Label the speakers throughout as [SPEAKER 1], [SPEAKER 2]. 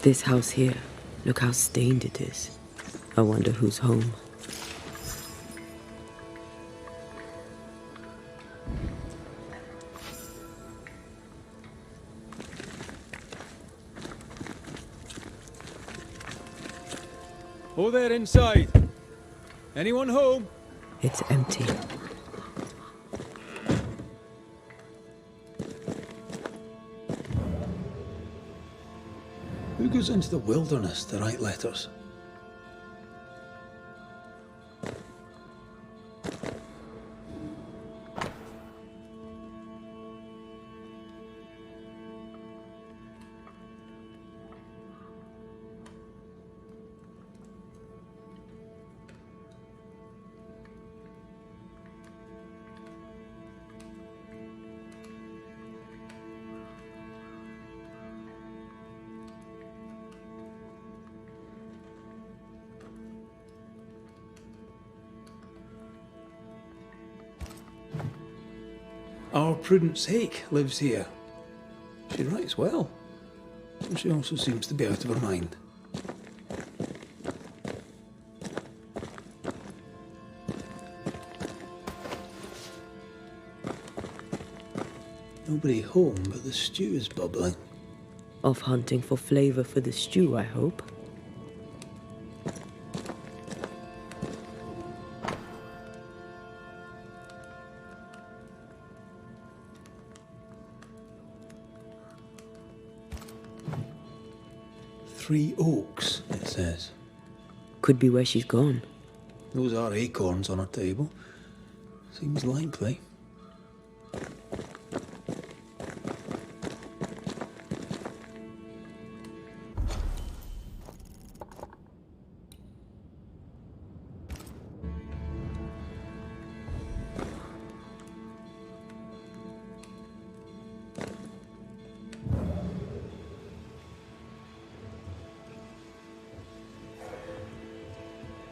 [SPEAKER 1] This house here, look how stained it is. I wonder who's home.
[SPEAKER 2] Oh, there inside. Anyone home?
[SPEAKER 1] It's empty.
[SPEAKER 3] Who goes into the wilderness to write letters? Our Prudence Hake lives here. She writes well, and she also seems to be out of her mind. Nobody home, but the stew is bubbling.
[SPEAKER 1] Off hunting for flavor for the stew, I hope.
[SPEAKER 3] Three oaks, it says.
[SPEAKER 1] Could be where she's gone.
[SPEAKER 3] Those are acorns on her table. Seems likely.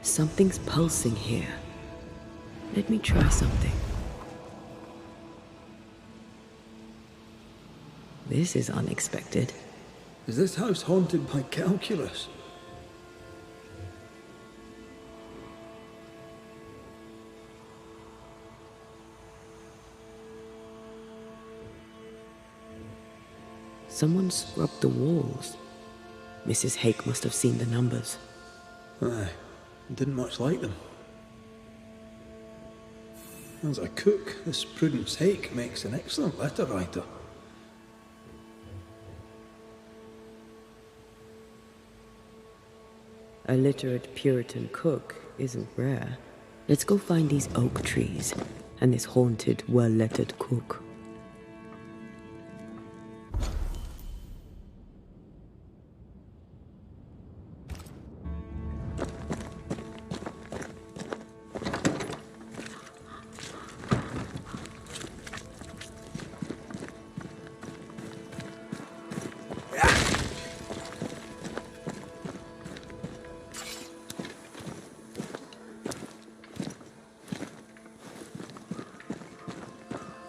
[SPEAKER 1] Something's pulsing here. Let me try something. This is unexpected.
[SPEAKER 3] Is this house haunted by calculus?
[SPEAKER 1] Someone scrubbed the walls. Mrs. Hake must have seen the numbers.
[SPEAKER 3] Aye, didn't much like them. As a cook, this Prudence Hake makes an excellent letter writer.
[SPEAKER 1] A literate Puritan cook isn't rare. Let's go find these oak trees and this haunted, well-lettered cook.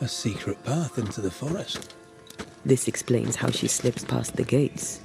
[SPEAKER 3] A secret path into the forest.
[SPEAKER 1] This explains how she slips past the gates.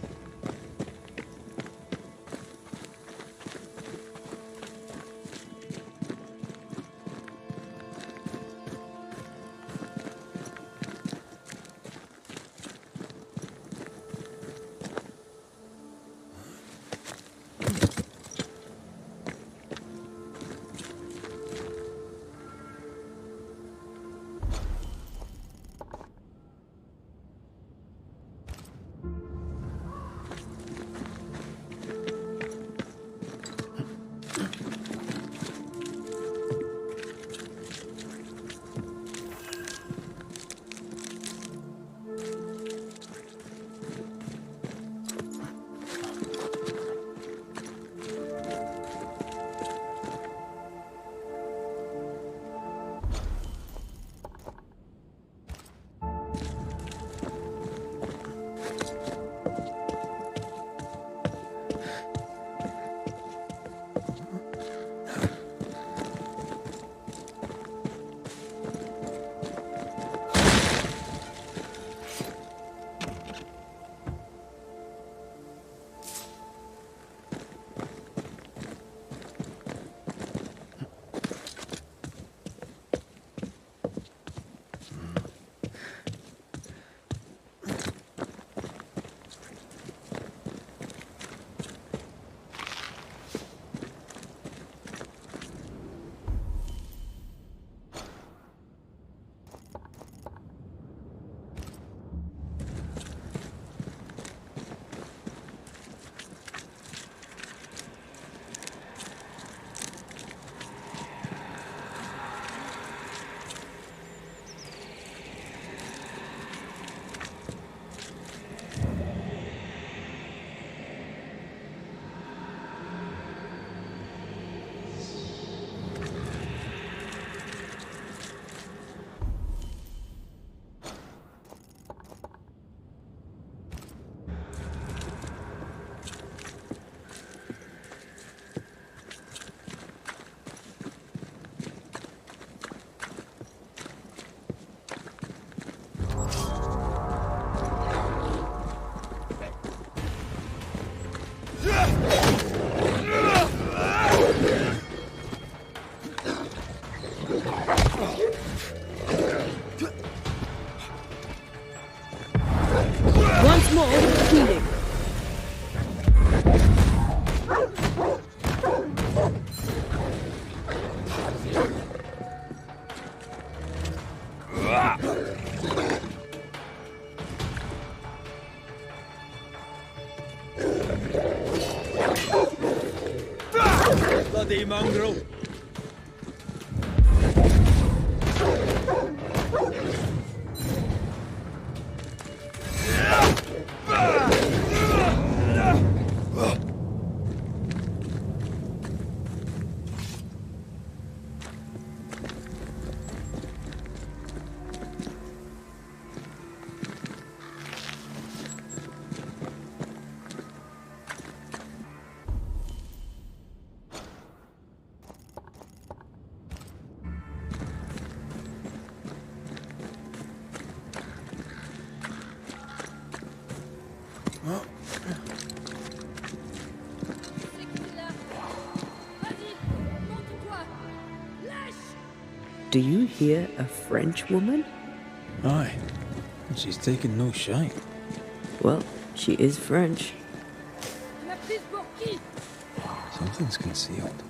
[SPEAKER 1] Once more, healing.
[SPEAKER 2] Bloody mongrel!
[SPEAKER 1] Do you hear a French woman?
[SPEAKER 3] Aye. And she's taken no shite.
[SPEAKER 1] Well, she is French.
[SPEAKER 3] Something's concealed.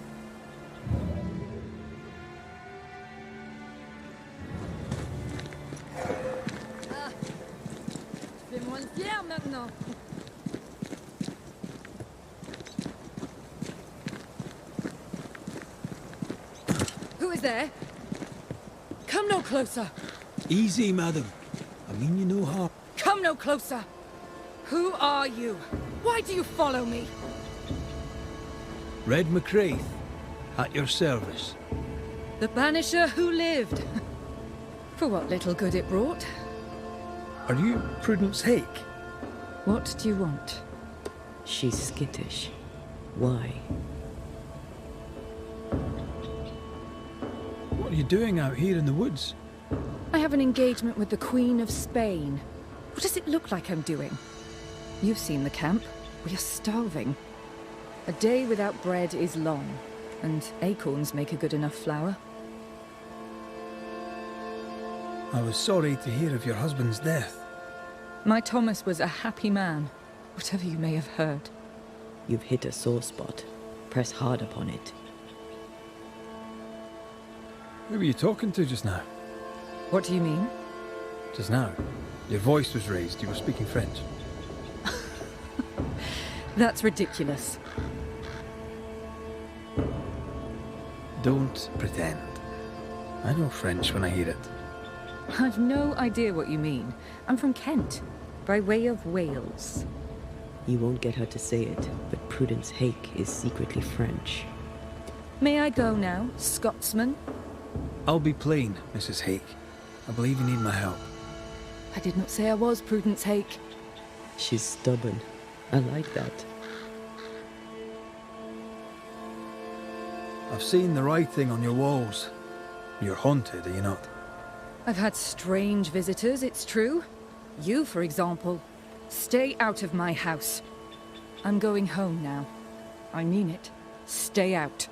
[SPEAKER 4] Fais-moi le fier maintenant. Who is there? Come no closer.
[SPEAKER 3] Easy, madam. I mean you no harm.
[SPEAKER 4] Come no closer. Who are you? Why do you follow me?
[SPEAKER 3] Red McCraith, at your service.
[SPEAKER 4] The Banisher who lived. For what little good it brought.
[SPEAKER 3] Are you Prudence Hake?
[SPEAKER 4] What do you want?
[SPEAKER 1] She's skittish. Why?
[SPEAKER 3] What are you doing out here in the woods?
[SPEAKER 4] I have an engagement with the Queen of Spain. What does it look like I'm doing? You've seen the camp. We are starving. A day without bread is long, and acorns make a good enough flour.
[SPEAKER 3] I was sorry to hear of your husband's death.
[SPEAKER 4] My Thomas was a happy man, whatever you may have heard.
[SPEAKER 1] You've hit a sore spot. Press hard upon it.
[SPEAKER 3] Who were you talking to just now?
[SPEAKER 4] What do you mean?
[SPEAKER 3] Just now. Your voice was raised. You were speaking French.
[SPEAKER 4] That's ridiculous.
[SPEAKER 3] Don't pretend. I know French when I hear it.
[SPEAKER 4] I've no idea what you mean. I'm from Kent, by way of Wales.
[SPEAKER 1] You won't get her to say it, but Prudence Hake is secretly French.
[SPEAKER 4] May I go now, Scotsman?
[SPEAKER 3] I'll be plain, Mrs. Hake. I believe you need my help.
[SPEAKER 4] I did not say I was Prudence Hake.
[SPEAKER 1] She's stubborn. I like that.
[SPEAKER 3] I've seen the writing on your walls. You're haunted, are you not?
[SPEAKER 4] I've had strange visitors, it's true. You, for example. Stay out of my house. I'm going home now. I mean it. Stay out.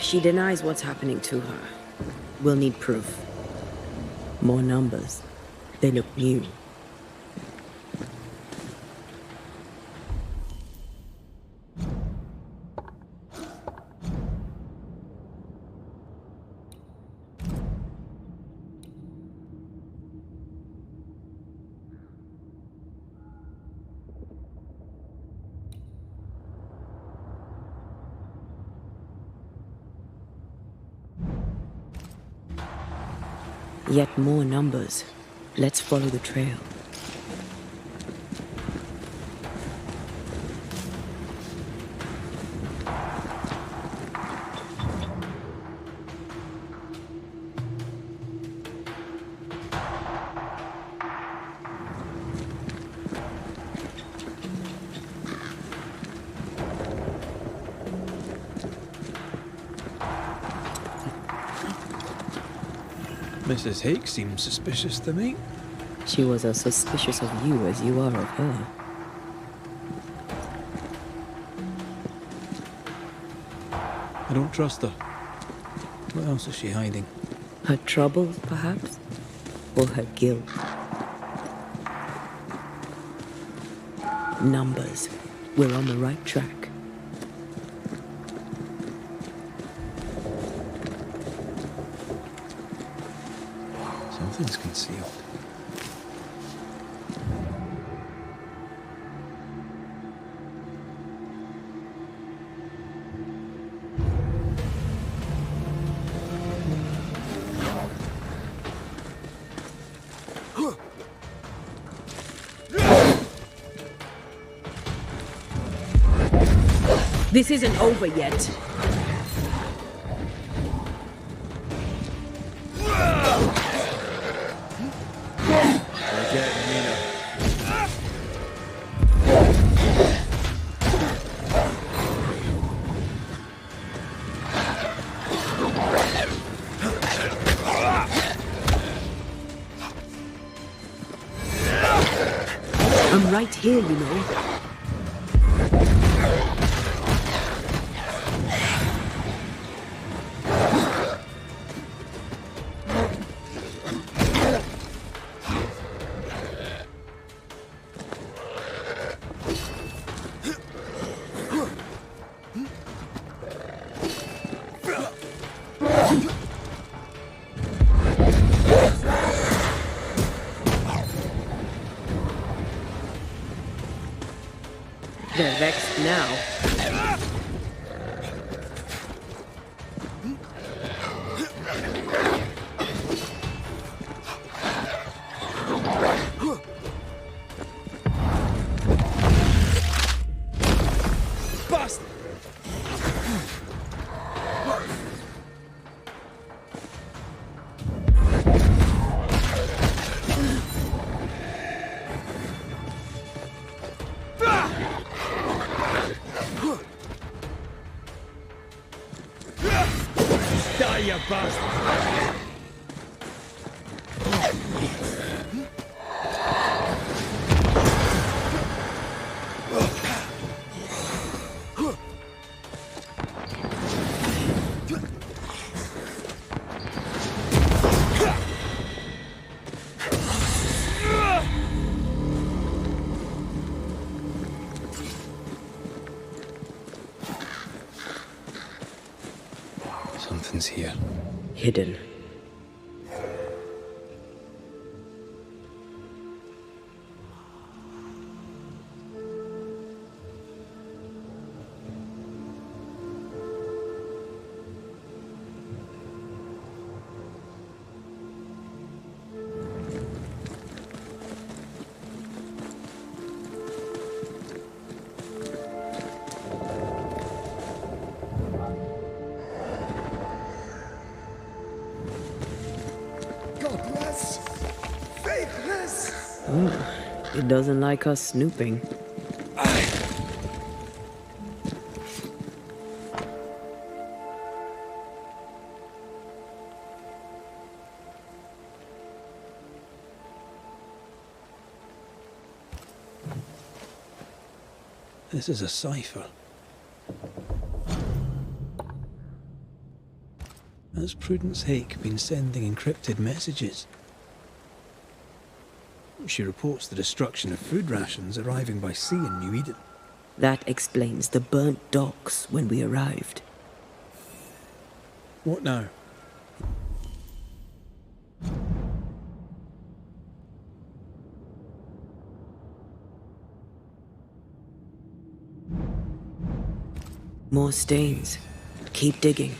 [SPEAKER 1] She denies what's happening to her. We'll need proof. More numbers. They look new. Yet more numbers. Let's follow the trail.
[SPEAKER 3] Mrs. Hake seems suspicious to me.
[SPEAKER 1] She was as suspicious of you as you are of her.
[SPEAKER 3] don't trust her. What else is she hiding?
[SPEAKER 1] Her troubles, perhaps? Or her guilt? Numbers. We're on the right track.
[SPEAKER 3] Something's concealed.
[SPEAKER 1] This isn't over yet. I'm right here, you know. They're vexed now.
[SPEAKER 2] Bust! Die, you bastard!
[SPEAKER 3] Something's here.
[SPEAKER 1] Hidden.
[SPEAKER 2] Godless! Faithless!
[SPEAKER 1] It doesn't like us snooping.
[SPEAKER 3] This is a cipher. Has Prudence Hake been sending encrypted messages? She reports the destruction of food rations arriving by sea in New Eden.
[SPEAKER 1] That explains the burnt docks when we arrived.
[SPEAKER 3] What now?
[SPEAKER 1] More stains. Keep digging.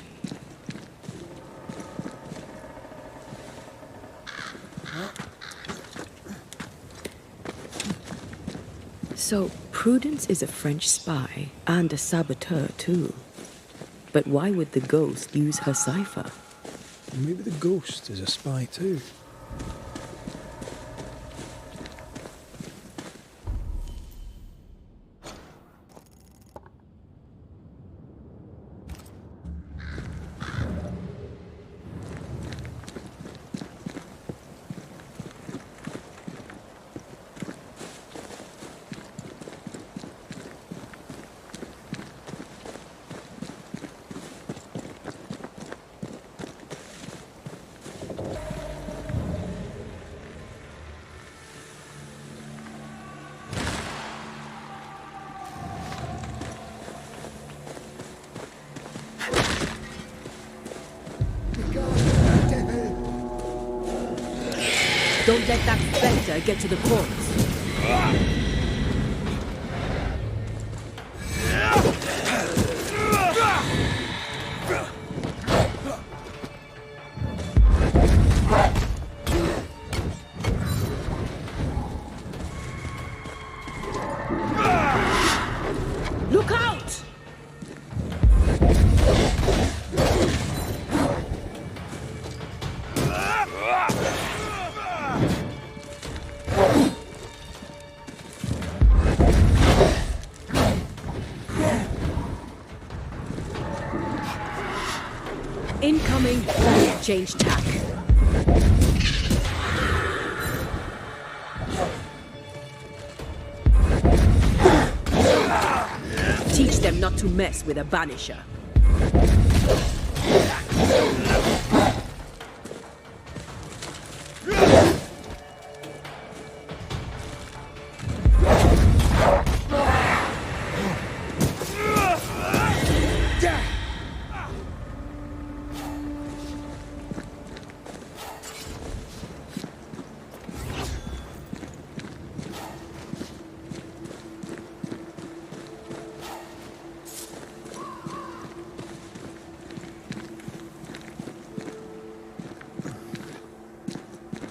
[SPEAKER 1] So, Prudence is a French spy and a saboteur too. But why would the ghost use her cipher?
[SPEAKER 3] Maybe the ghost is a spy too.
[SPEAKER 1] Don't let that spectre get to the corpse. Look out! Incoming. Change tack. Teach them not to mess with a Banisher.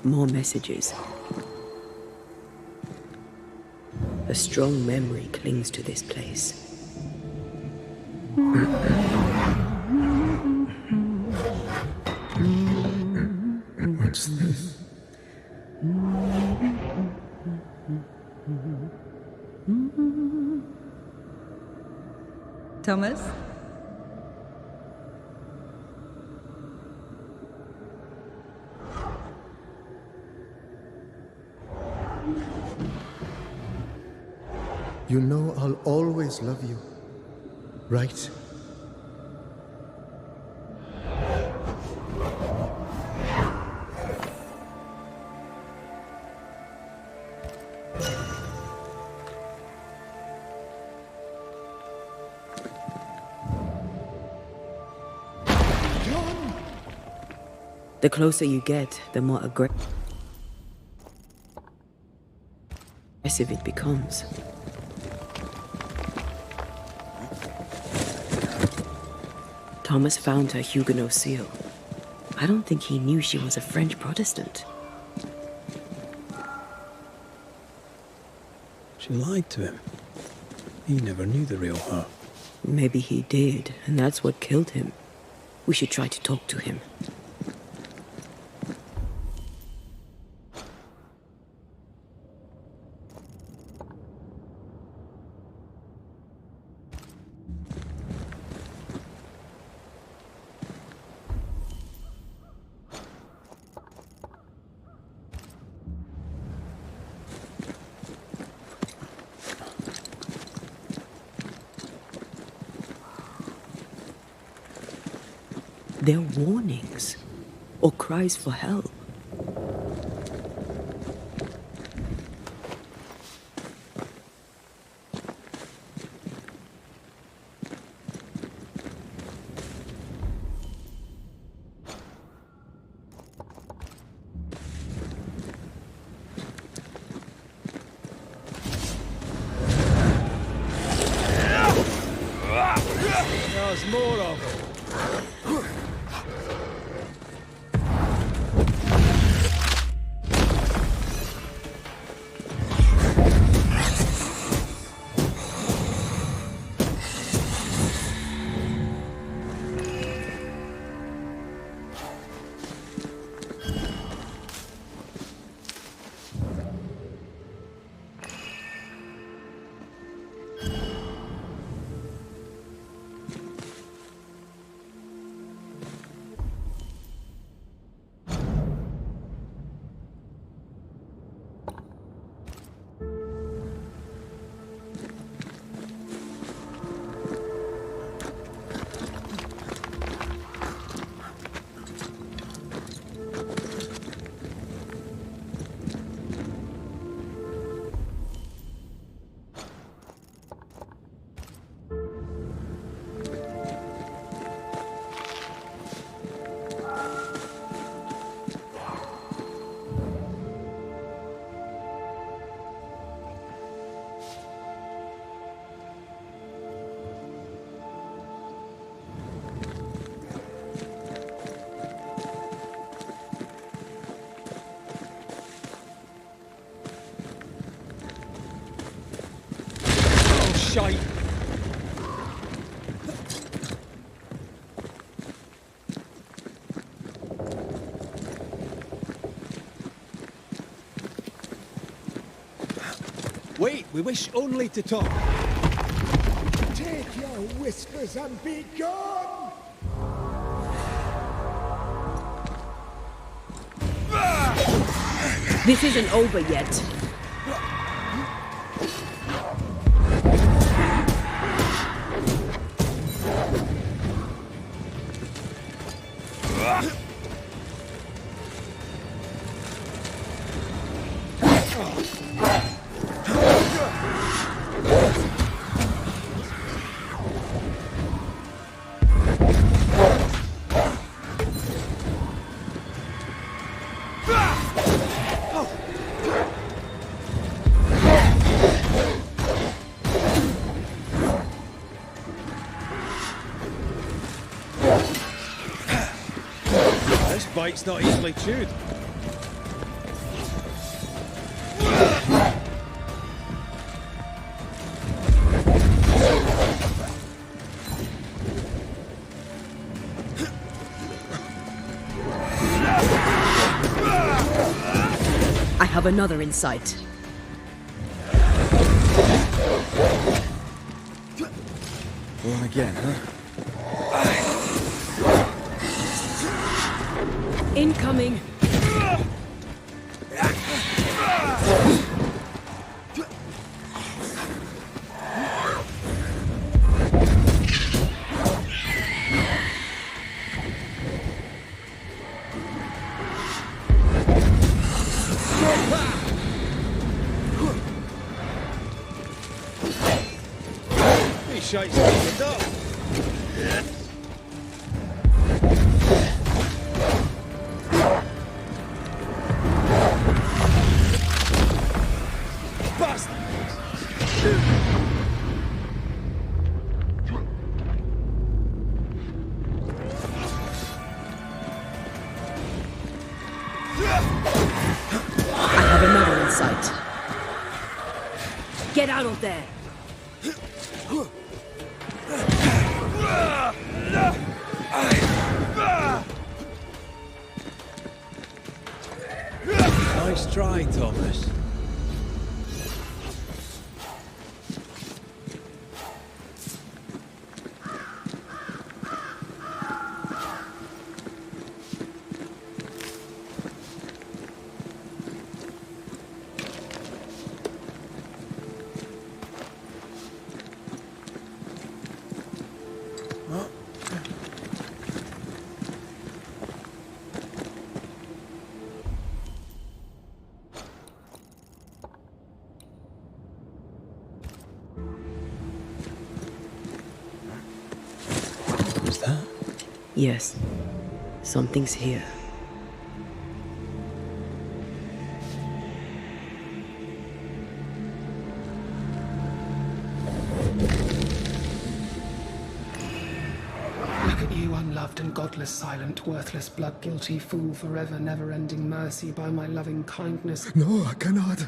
[SPEAKER 1] More messages. A strong memory clings to this place.
[SPEAKER 3] What's this?
[SPEAKER 4] Thomas?
[SPEAKER 5] You know I'll always love you, right?
[SPEAKER 1] The closer you get, the more aggressive it becomes. Thomas found her Huguenot seal. I don't think he knew she was a French Protestant.
[SPEAKER 3] She lied to him. He never knew the real her.
[SPEAKER 1] Maybe he did, and that's what killed him. We should try to talk to him. They're warnings or cries for help.
[SPEAKER 2] There's more of them. bite. Wait, we wish only to talk.
[SPEAKER 6] Take your whispers and be gone!
[SPEAKER 1] This isn't over yet.
[SPEAKER 2] This bite's not easily chewed.
[SPEAKER 1] I have another in sight.
[SPEAKER 2] Going again, huh?
[SPEAKER 1] Incoming!
[SPEAKER 2] These shites opened up.
[SPEAKER 1] I have another in sight. Get out of there!
[SPEAKER 2] Nice try, Thomas.
[SPEAKER 3] What's that?
[SPEAKER 1] Yes, something's here.
[SPEAKER 7] Look at you, unloved and godless, silent, worthless, blood-guilty fool, forever never-ending mercy by my loving kindness.
[SPEAKER 5] No, I cannot.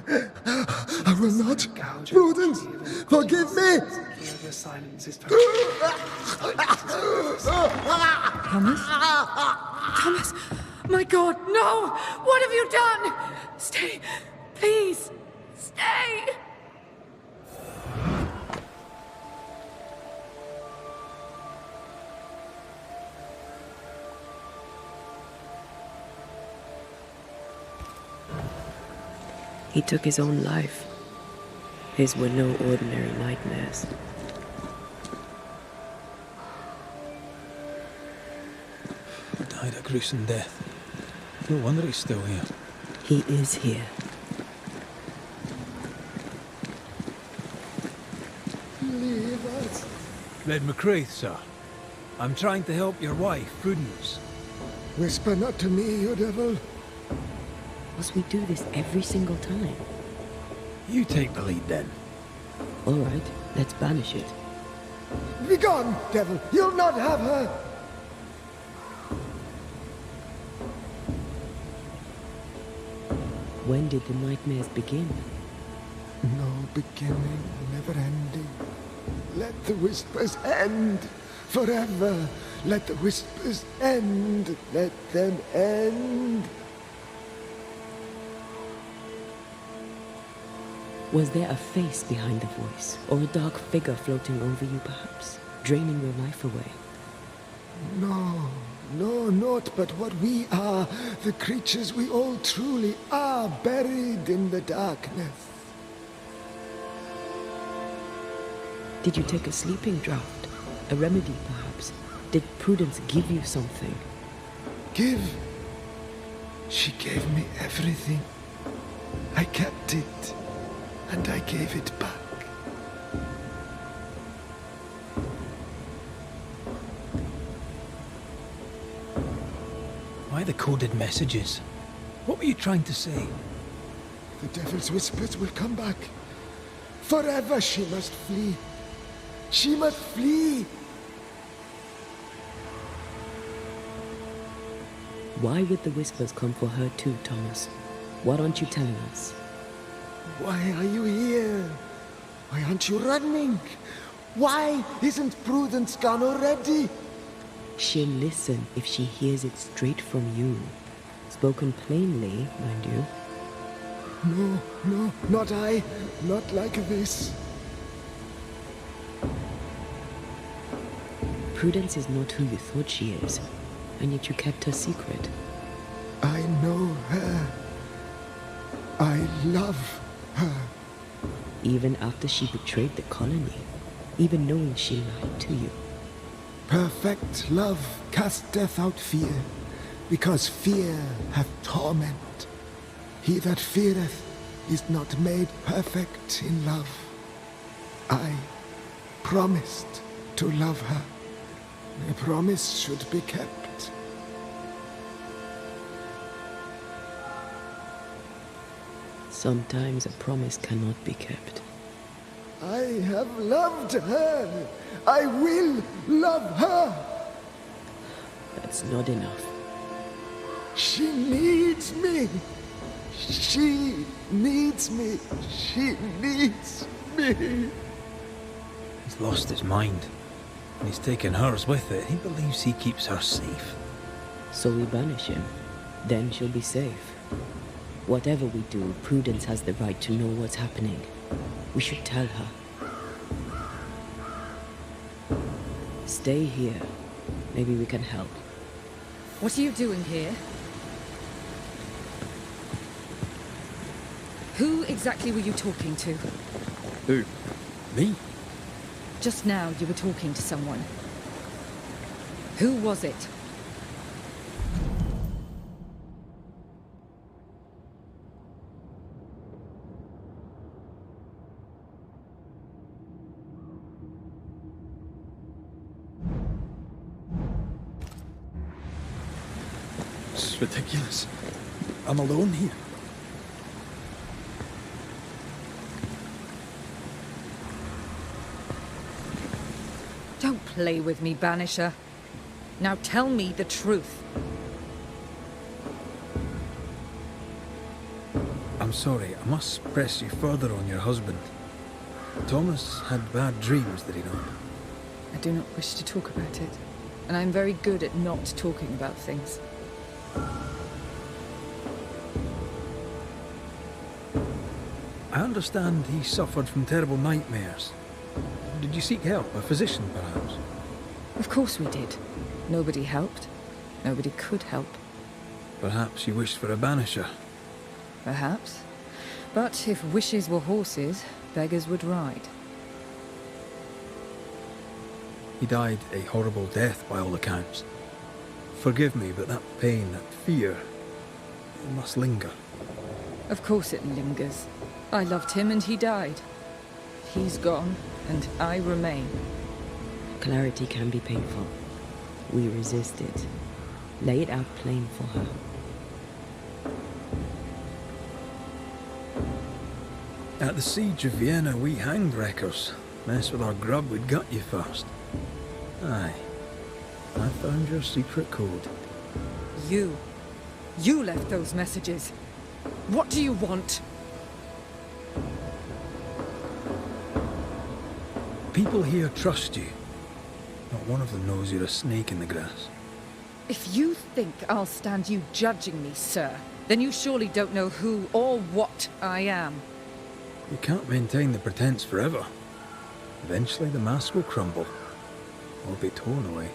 [SPEAKER 5] I will not.
[SPEAKER 7] Gouge
[SPEAKER 5] Prudence, forgive me!
[SPEAKER 7] Your silence is
[SPEAKER 4] Thomas? Thomas! My God, no! What have you done? Stay! Please! Stay!
[SPEAKER 1] He took his own life. His were no ordinary nightmares.
[SPEAKER 3] Died a gruesome death. No wonder he's still here.
[SPEAKER 1] He is here.
[SPEAKER 6] Leave us.
[SPEAKER 3] Red McCraith, sir. I'm trying to help your wife, Prudence.
[SPEAKER 6] Whisper not to me, you devil.
[SPEAKER 1] Must we do this every single time?
[SPEAKER 3] You take the lead then.
[SPEAKER 1] All right, let's banish it.
[SPEAKER 6] Begone, devil! You'll not have her!
[SPEAKER 1] When did the nightmares begin?
[SPEAKER 6] No beginning, never ending. let the whispers end. Forever, let the whispers end. Let them end.
[SPEAKER 1] Was there a face behind the voice, or a dark figure floating over you perhaps, draining your life away?
[SPEAKER 6] No, no, naught but what we are, the creatures we all truly are, buried in the darkness.
[SPEAKER 1] Did you take a sleeping draught? A remedy, perhaps? Did Prudence give you something?
[SPEAKER 6] Give? She gave me everything. I kept it, and I gave it back.
[SPEAKER 3] Why the coded messages? What were you trying to say?
[SPEAKER 6] The devil's whispers will come back. Forever she must flee. She must flee.
[SPEAKER 1] Why would the whispers come for her too, Thomas? What aren't you telling us?
[SPEAKER 6] Why are you here? Why aren't you running? Why isn't Prudence gone already?
[SPEAKER 1] She'll listen if she hears it straight from you. Spoken plainly, mind you.
[SPEAKER 6] No, no, not I. Not like this.
[SPEAKER 1] Prudence is not who you thought she is, and yet you kept her secret.
[SPEAKER 6] I know her. I love her.
[SPEAKER 1] Even after she betrayed the colony, even knowing she lied to you.
[SPEAKER 6] Perfect love casteth out fear, because fear hath torment. He that feareth is not made perfect in love. I promised to love her. My promise should be kept.
[SPEAKER 1] Sometimes a promise cannot be kept.
[SPEAKER 6] I have loved her. I will love her.
[SPEAKER 1] That's not enough.
[SPEAKER 6] She needs me. She needs me. She needs me.
[SPEAKER 3] He's lost his mind. And he's taken hers with it. He believes he keeps her safe.
[SPEAKER 1] So we banish him. Then she'll be safe. Whatever we do, Prudence has the right to know what's happening. We should tell her. Stay here. Maybe we can help.
[SPEAKER 4] What are you doing here? Who exactly were you talking to?
[SPEAKER 2] Who? Me?
[SPEAKER 4] Just now you were talking to someone. Who was it?
[SPEAKER 2] It's ridiculous. I'm alone here.
[SPEAKER 4] Don't play with me, Banisher. Now tell me the truth.
[SPEAKER 3] I'm sorry, I must press you further on your husband. Thomas had bad dreams, did he not?
[SPEAKER 4] I do not wish to talk about it. And I'm very good at not talking about things.
[SPEAKER 3] I understand he suffered from terrible nightmares. Did you seek help? A physician, perhaps?
[SPEAKER 4] Of course we did. Nobody helped. Nobody could help.
[SPEAKER 3] Perhaps you wished for a banisher.
[SPEAKER 4] Perhaps. But if wishes were horses, beggars would ride.
[SPEAKER 3] He died a horrible death by all accounts. Forgive me, but that pain, that fear, it must linger.
[SPEAKER 4] Of course it lingers. I loved him and he died. He's gone, and I remain.
[SPEAKER 1] Clarity can be painful. We resist it. Lay it out plain for her.
[SPEAKER 3] At the siege of Vienna, we hanged wreckers. Mess with our grub, we'd gut you first. Aye. I found your secret code.
[SPEAKER 4] You left those messages. What do you want?
[SPEAKER 3] people here trust you. Not one of them knows you're a snake in the grass.
[SPEAKER 4] If you think I'll stand you judging me, sir, then you surely don't know who or what I am.
[SPEAKER 3] You can't maintain the pretense forever. Eventually the mask will crumble, or be torn away.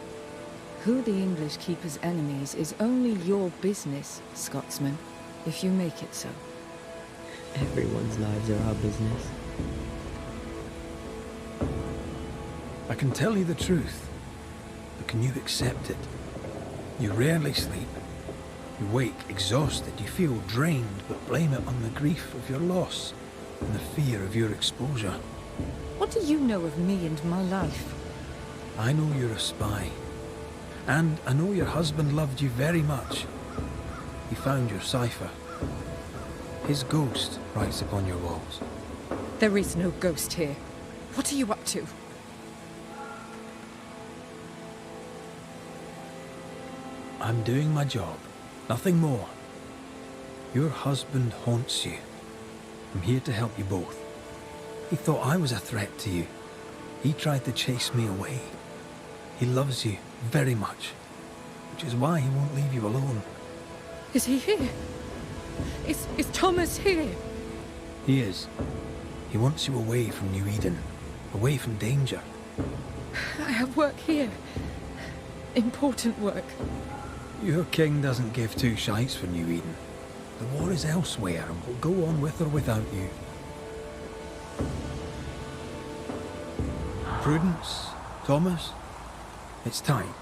[SPEAKER 4] Who the English keep as enemies is only your business, Scotsman, if you make it so.
[SPEAKER 1] Everyone's lives are our business.
[SPEAKER 3] I can tell you the truth, but can you accept it? You rarely sleep. You wake exhausted, you feel drained, but blame it on the grief of your loss and the fear of your exposure.
[SPEAKER 4] What do you know of me and my life?
[SPEAKER 3] I know you're a spy. And I know your husband loved you very much. He found your cipher. His ghost writes upon your walls.
[SPEAKER 4] There is no ghost here. What are you up to?
[SPEAKER 3] I'm doing my job. Nothing more. Your husband haunts you. I'm here to help you both. He thought I was a threat to you. He tried to chase me away. He loves you very much, which is why he won't leave you alone.
[SPEAKER 4] Is he here? Is Thomas here?
[SPEAKER 3] He is. He wants you away from New Eden, away from danger.
[SPEAKER 4] I have work here. Important work.
[SPEAKER 3] Your king doesn't give two shites for New Eden. The war is elsewhere and will go on with or without you. Prudence, Thomas, it's time.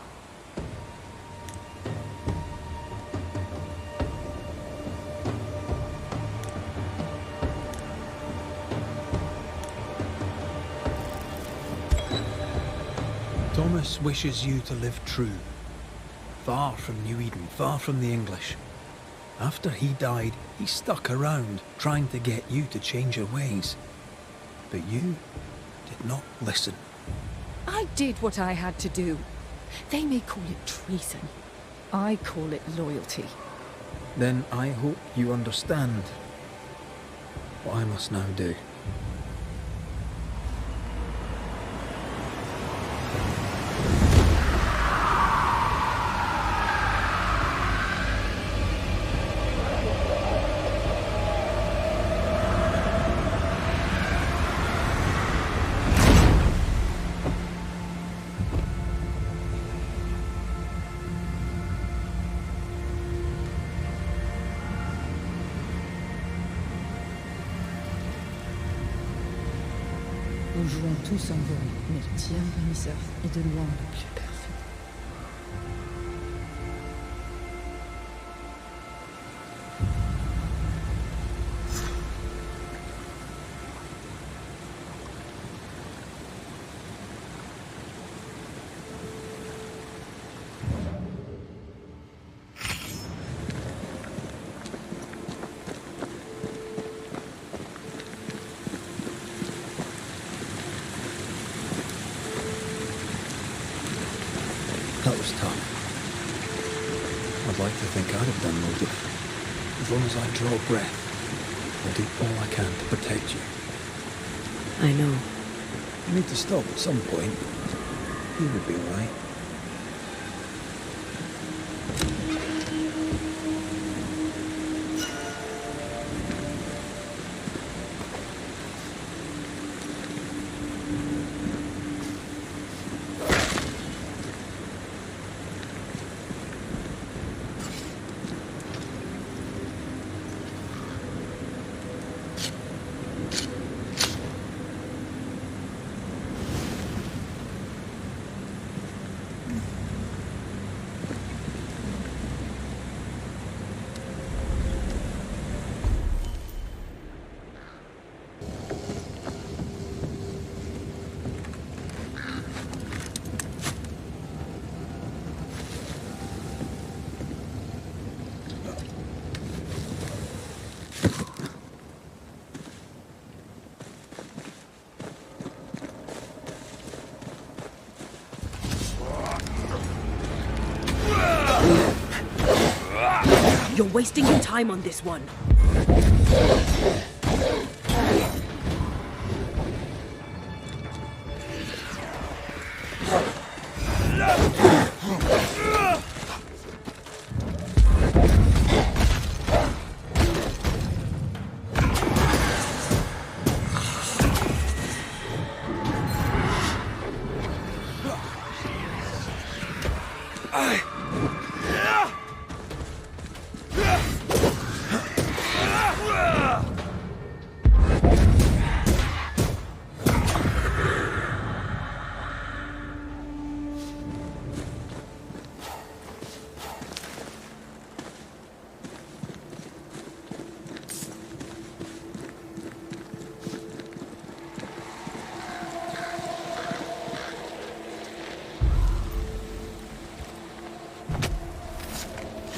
[SPEAKER 3] Thomas wishes you to live true. Far from New Eden, far from the English. After he died, he stuck around, trying to get you to change your ways. But you did not listen.
[SPEAKER 4] I did what I had to do. They may call it treason. I call it loyalty.
[SPEAKER 3] Then I hope you understand what I must now do.
[SPEAKER 4] Nous jouons tous en vol, mais le tien, Banishers, est de loin le plus parfait.
[SPEAKER 3] That was tough. I'd like to think I'd have done no different. As long as I draw breath, I'll do all I can to protect you.
[SPEAKER 1] I know.
[SPEAKER 3] You need to stop at some point. You will be alright.
[SPEAKER 1] You're wasting your time on this one.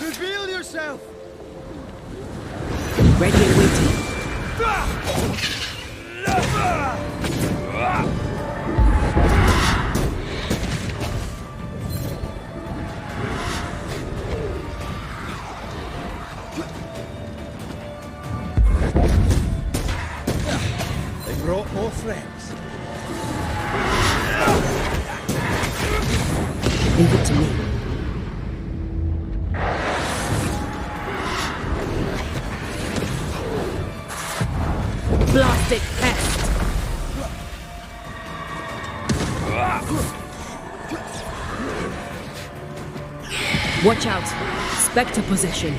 [SPEAKER 2] Reveal yourself!
[SPEAKER 1] Ready and waiting.
[SPEAKER 2] They brought more friends.
[SPEAKER 1] Leave it to me. Blasted pest! Watch out! Spectre possession.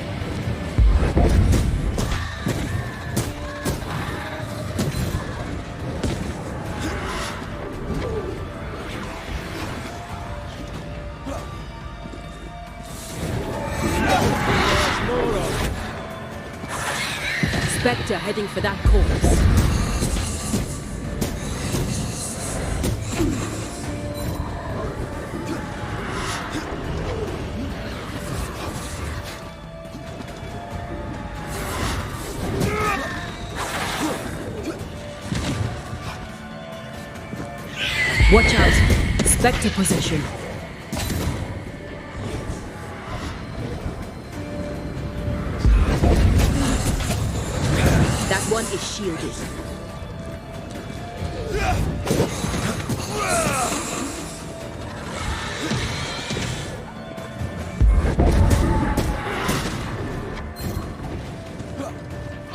[SPEAKER 1] Spectre heading for that corpse. Watch out! Spectre possession. That one is shielded.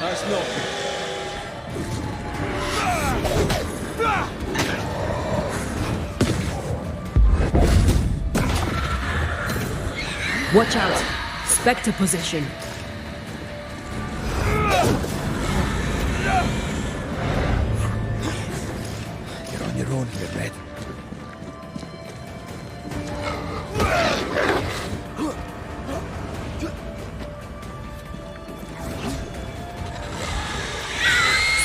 [SPEAKER 2] That's not.
[SPEAKER 1] Watch out! Spectre possession.
[SPEAKER 2] You're on your own here, Red.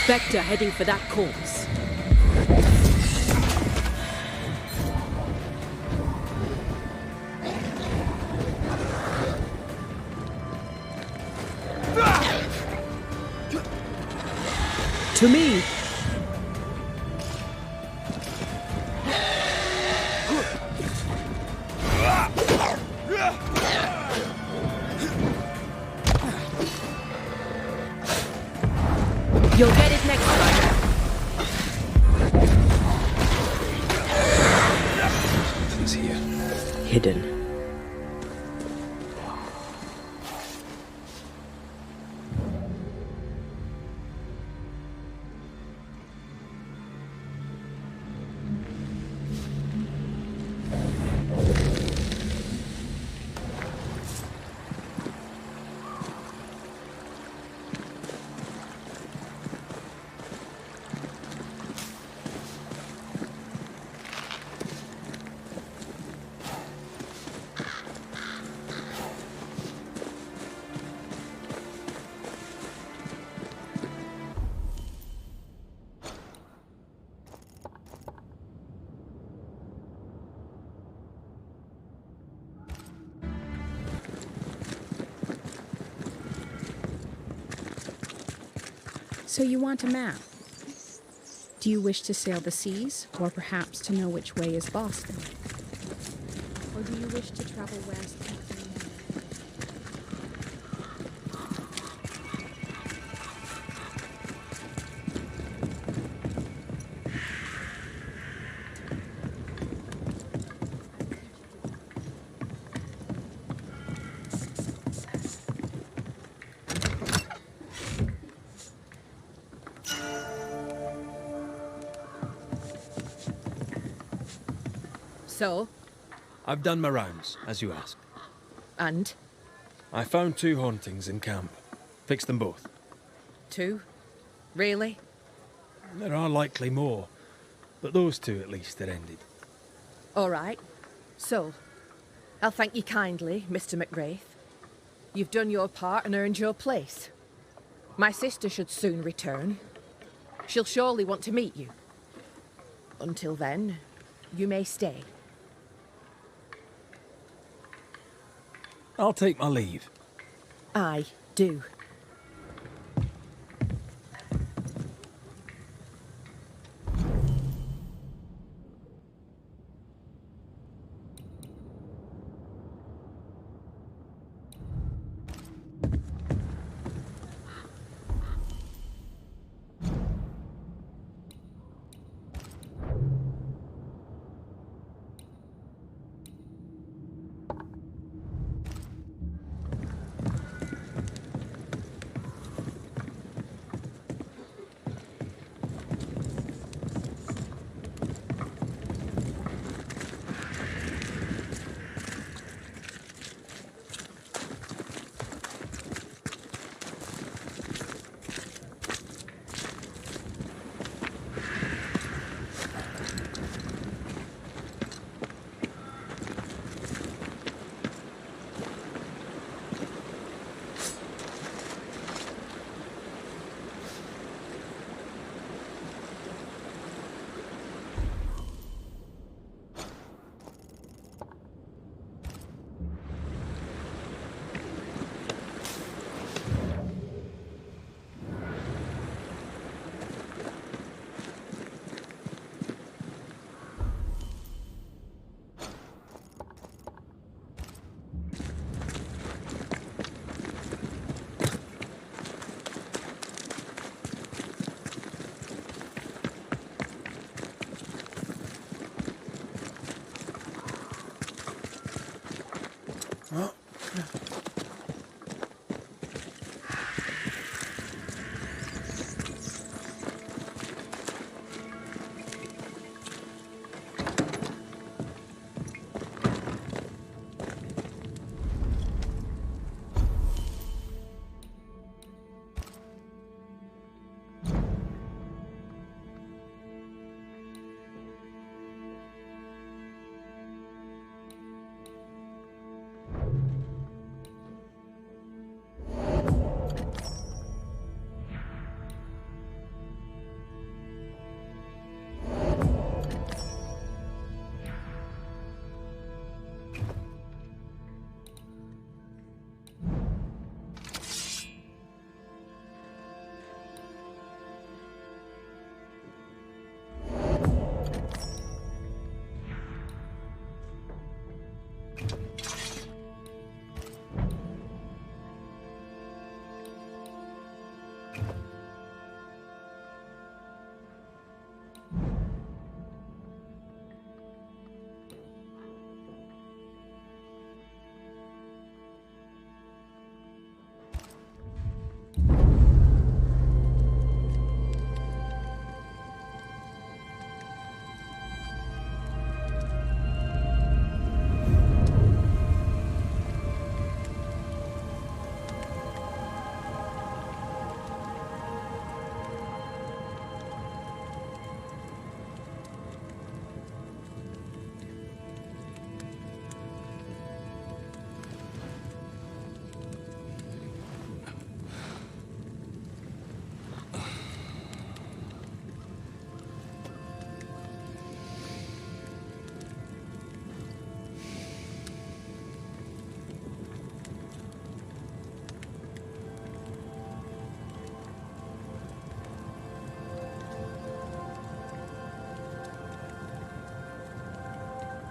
[SPEAKER 1] Spectre heading for that corpse. To me! You'll get it next time.
[SPEAKER 3] Nothing's here.
[SPEAKER 1] Hidden.
[SPEAKER 8] So you want a map? Do you wish to sail the seas, or perhaps to know which way is Boston? Or do you wish to travel west and find
[SPEAKER 4] So?
[SPEAKER 3] I've done my rounds, as you asked.
[SPEAKER 4] And?
[SPEAKER 3] I found 2 hauntings in camp. Fixed them both.
[SPEAKER 4] 2? Really?
[SPEAKER 3] There are likely more, but those 2 at least are ended.
[SPEAKER 4] All right. So, I'll thank you kindly, Mr. McWraith. You've done your part and earned your place. My sister should soon return. She'll surely want to meet you. Until then, you may stay.
[SPEAKER 3] I'll take my leave.
[SPEAKER 4] Aye, do.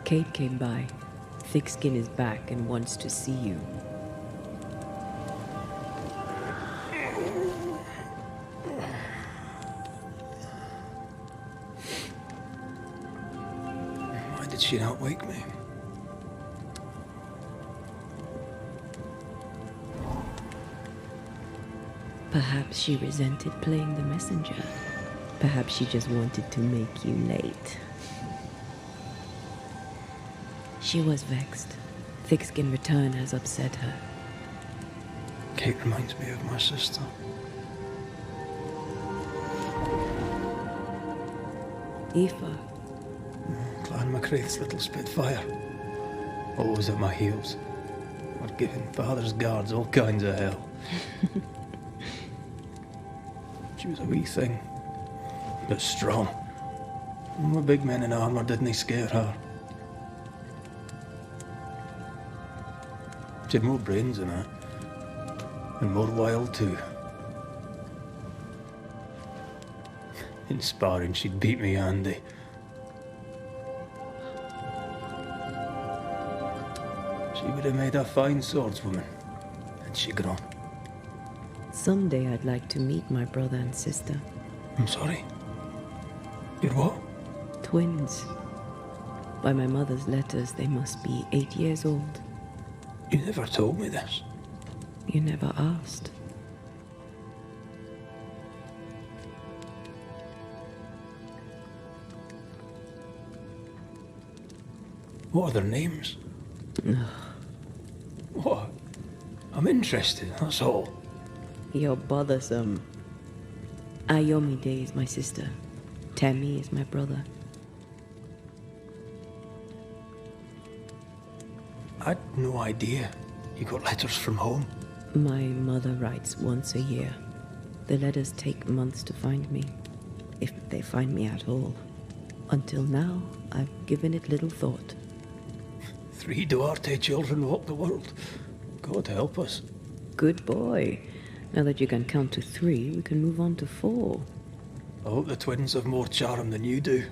[SPEAKER 1] Kate came by. Thickskin is back and wants to see you.
[SPEAKER 3] Why did she not wake me?
[SPEAKER 1] Perhaps she resented playing the messenger. Perhaps she just wanted to make you late. She was vexed. Thick-skin return has upset her.
[SPEAKER 3] Kate reminds me of my sister.
[SPEAKER 1] Aoife.
[SPEAKER 3] Clan MacRaith's little Spitfire. Always at my heels. Or giving father's guards all kinds of hell. She was a wee thing, but strong. And the big men in armour didn't scare her. She had more brains than her. And more wild too. In sparring, she'd beat me handy. She would have made a fine swordswoman, had she grown.
[SPEAKER 1] Someday I'd like to meet my brother and sister.
[SPEAKER 3] I'm sorry. You're what?
[SPEAKER 1] Twins. By my mother's letters, they must be 8 years old.
[SPEAKER 3] You never told me this.
[SPEAKER 1] You never asked.
[SPEAKER 3] What are their names? What? I'm interested, that's all.
[SPEAKER 1] You're bothersome. Ayomide is my sister. Tammy is my brother.
[SPEAKER 3] I'd no idea. You got letters from home?
[SPEAKER 1] My mother writes once a year. The letters take months to find me, if they find me at all. Until now, I've given it little thought.
[SPEAKER 3] 3 Duarte children walk the world. God help us.
[SPEAKER 1] Good boy. Now that you can count to 3, we can move on to 4.
[SPEAKER 3] I hope the twins have more charm than you do.